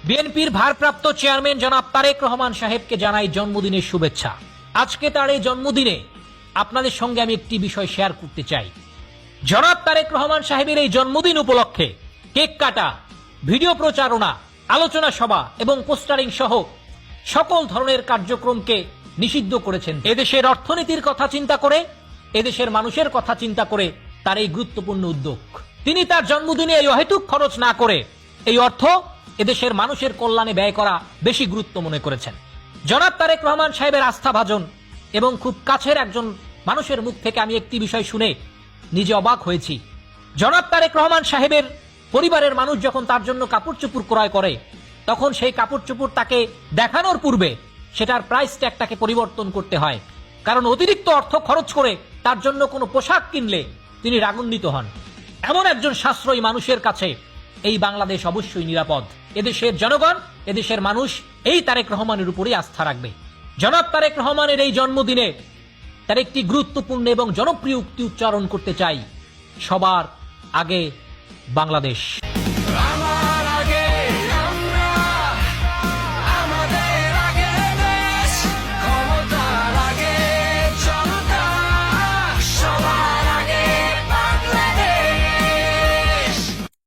বিএনপির ভারপ্রাপ্ত চেয়ারম্যান জনাব তারেক রহমান সাহেবকে জানাই জন্মদিনের শুভেচ্ছা। আজকে তার এই জন্মদিনে আপনাদের সঙ্গে আমি একটি বিষয় শেয়ার করতে চাই। জনাব তারেক রহমান সাহেবের এই জন্মদিন উপলক্ষে কেক কাটা, ভিডিও প্রচারণা, আলোচনা সভা এবং পোস্টারিং সহ সকল ধরনের কার্যক্রমকে নিষিদ্ধ করেছেন। এদেশের অর্থনীতির কথা চিন্তা করে, এদেশের মানুষের কথা চিন্তা করে তার এই গুরুত্বপূর্ণ উদ্যোগ। তিনি তার জন্মদিনে এই অহেতুক খরচ না করে এই অর্থ এদেশের মানুষের কল্যাণে ব্যয় করা বেশি গুরুত্ব মনে করেছেন। জনাব তারেক রহমান সাহেবের আস্থাভাজন এবং খুব কাছের একজন মানুষের মুখ থেকে আমি একটি বিষয় শুনে নিজে অবাক হয়েছি। জনাব তারেক রহমান সাহেবের পরিবারের মানুষ যখন তার জন্য কাপড় চোপড় ক্রয় করে, তখন সেই কাপড় চোপড় তাকে দেখানোর পূর্বে সেটার প্রাইস ট্যাগটাকে পরিবর্তন করতে হয়, কারণ অতিরিক্ত অর্থ খরচ করে তার জন্য কোনো পোশাক কিনলে তিনি রাগান্বিত হন। এমন একজন সাশ্রয়ী মানুষের কাছে এই বাংলাদেশ অবশ্যই নিরাপদ। এদেশের জনগণ, এদেশের মানুষ এই তারেক রহমানের উপরেই আস্থা রাখবে। জনাব তারেক রহমানের এই জন্মদিনে তার একটি গুরুত্বপূর্ণ এবং জনপ্রিয় উক্তি উচ্চারণ করতে চাই, সবার আগে বাংলাদেশ।